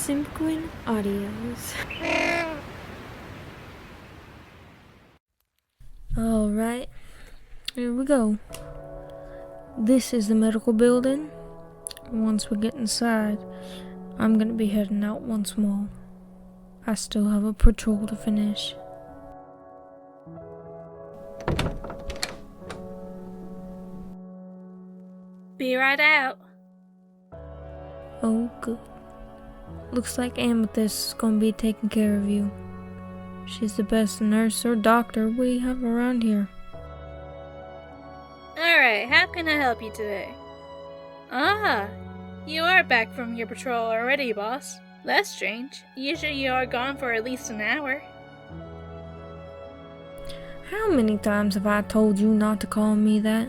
Simquin Audios. Alright, here we go. This is the medical building. Once we get inside, I'm gonna be heading out once more. I still have a patrol to finish. Be right out. Oh, good. Looks like Amethyst is gonna be taking care of you. She's the best nurse or doctor we have around here. Alright, how can I help you today? Ah, you are back from your patrol already, boss. That's strange. Usually you are gone for at least an hour. How many times have I told you not to call me that?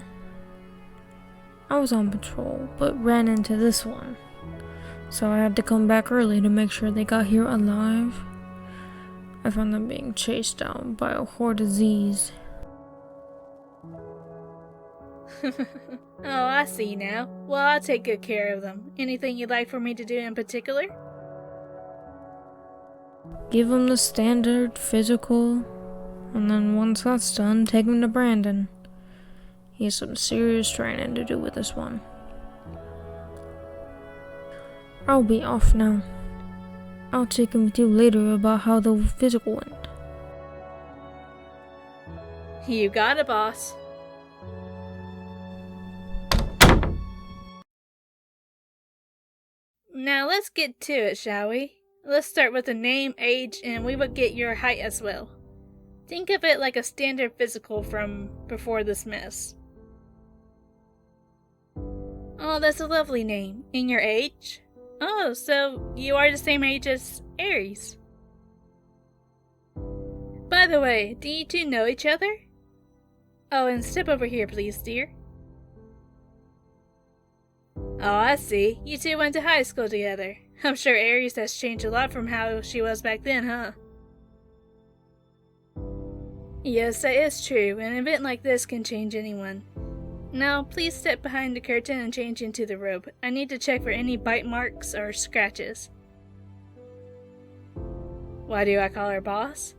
I was on patrol, but ran into this one. So I had to come back early to make sure they got here alive. I found them being chased down by a horde of Z's. Oh, I see now. Well, I'll take good care of them. Anything you'd like for me to do in particular? Give them the standard physical, and then once that's done, take him to Brandon. He has some serious training to do with this one. I'll be off now. I'll check in with you later about how the physical went. You got it, boss. Now let's get to it, shall we? Let's start with the name, age, and we will get your height as well. Think of it like a standard physical from before this mess. Oh, that's a lovely name. And your age? Oh, so you are the same age as Aries. By the way, do you two know each other? Oh, and step over here, please, dear. Oh, I see. You two went to high school together. I'm sure Aries has changed a lot from how she was back then, huh? Yes, that is true. An event like this can change anyone. Now, please step behind the curtain and change into the robe. I need to check for any bite marks or scratches. Why do I call her boss?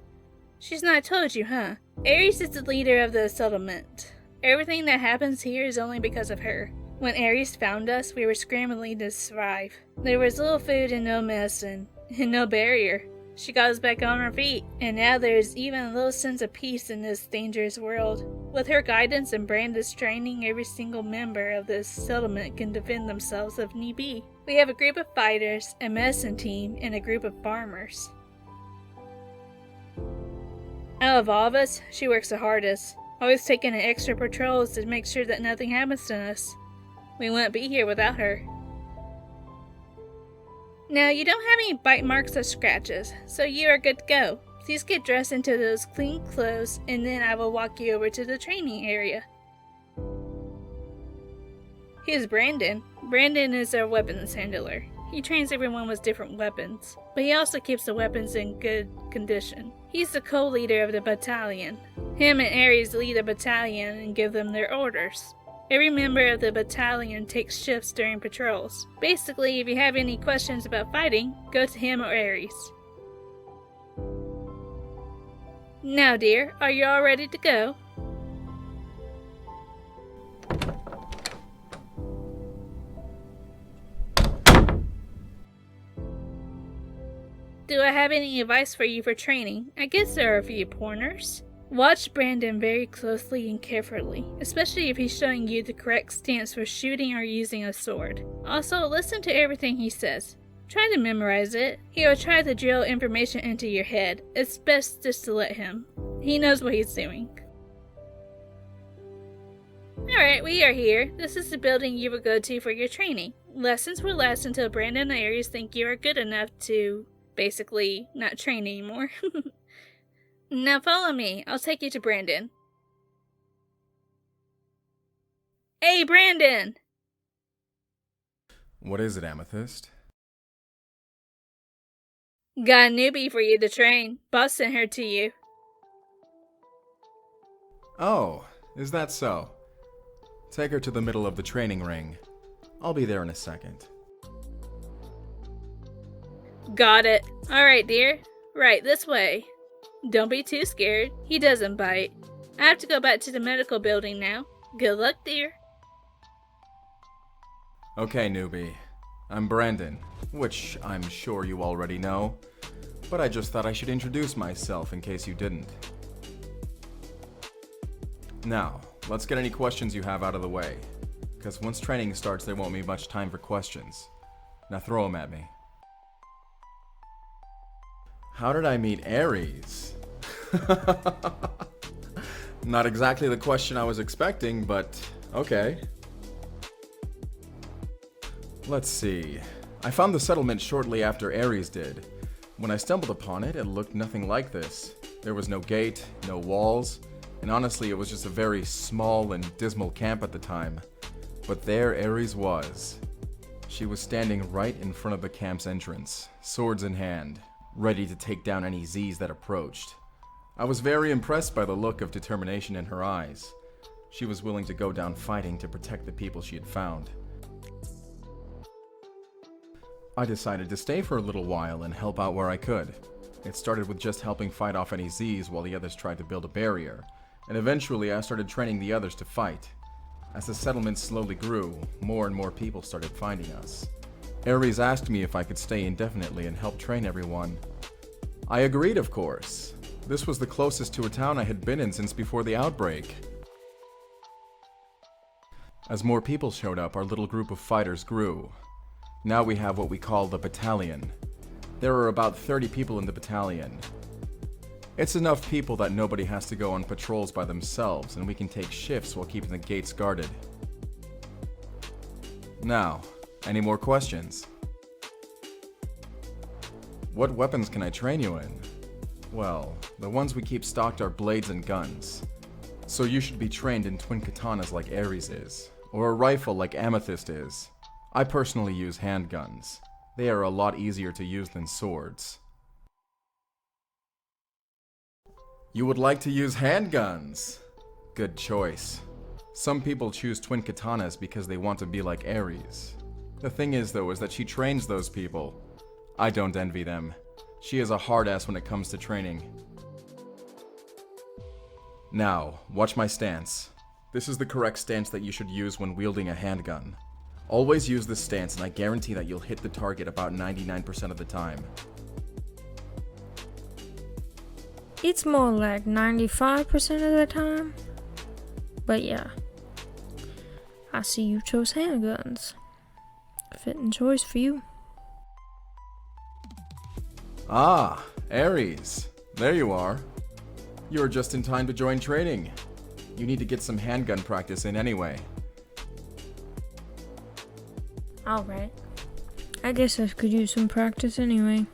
She's not told you, huh? Aries is the leader of the settlement. Everything that happens here is only because of her. When Aries found us, we were scrambling to survive. There was little food and no medicine, and no barrier. She got us back on our feet, and now there's even a little sense of peace in this dangerous world. With her guidance and Brandon's training, every single member of this settlement can defend themselves if need be. We have a group of fighters, a medicine team, and a group of farmers. Out of all of us, she works the hardest, always taking an extra patrols to make sure that nothing happens to us. We wouldn't be here without her. Now, you don't have any bite marks or scratches, so you are good to go. Please get dressed into those clean clothes, and then I will walk you over to the training area. Here's Brandon. Brandon is our weapons handler. He trains everyone with different weapons, but he also keeps the weapons in good condition. He's the co-leader of the battalion. Him and Aries lead the battalion and give them their orders. Every member of the battalion takes shifts during patrols. Basically, if you have any questions about fighting, go to him or Aries. Now, dear, are you all ready to go? Do I have any advice for you for training? I guess there are a few pointers. Watch Brandon very closely and carefully, especially if he's showing you the correct stance for shooting or using a sword. Also, listen to everything he says. Try to memorize it. He will try to drill information into your head. It's best just to let him. He knows what he's doing. Alright, we are here. This is the building you will go to for your training. Lessons will last until Brandon and Aries think you are good enough to, basically, not train anymore. Now follow me. I'll take you to Brandon. Hey, Brandon! What is it, Amethyst? Got a newbie for you to train. Boss sent her to you. Oh, is that so? Take her to the middle of the training ring. I'll be there in a second. Got it. Alright, dear. Right, this way. Don't be too scared. He doesn't bite. I have to go back to the medical building now. Good luck, dear. Okay, newbie. I'm Brandon, which I'm sure you already know, but I just thought I should introduce myself in case you didn't. Now, let's get any questions you have out of the way, because once training starts there won't be much time for questions. Now throw them at me. How did I meet Aries? Not exactly the question I was expecting, but okay. Let's see. I found the settlement shortly after Aries did. When I stumbled upon it, it looked nothing like this. There was no gate, no walls, and honestly it was just a very small and dismal camp at the time. But there Aries was. She was standing right in front of the camp's entrance, swords in hand, ready to take down any Z's that approached. I was very impressed by the look of determination in her eyes. She was willing to go down fighting to protect the people she had found. I decided to stay for a little while and help out where I could. It started with just helping fight off any Z's while the others tried to build a barrier, and eventually I started training the others to fight. As the settlement slowly grew, more and more people started finding us. Aries asked me if I could stay indefinitely and help train everyone. I agreed, of course. This was the closest to a town I had been in since before the outbreak. As more people showed up, our little group of fighters grew. Now we have what we call the battalion. There are about 30 people in the battalion. It's enough people that nobody has to go on patrols by themselves, and we can take shifts while keeping the gates guarded. Now, any more questions? What weapons can I train you in? Well, the ones we keep stocked are blades and guns. So you should be trained in twin katanas like Ares is, or a rifle like Amethyst is. I personally use handguns. They are a lot easier to use than swords. You would like to use handguns? Good choice. Some people choose twin katanas because they want to be like Ares. The thing is though is that she trains those people. I don't envy them. She is a hard ass when it comes to training. Now, watch my stance. This is the correct stance that you should use when wielding a handgun. Always use this stance and I guarantee that you'll hit the target about 99% of the time. It's more like 95% of the time. But yeah. I see you chose handguns. Fitting choice for you. Ah, Aries. There you are. You are just in time to join training. You need to get some handgun practice in anyway. Alright. I guess I could use some practice anyway.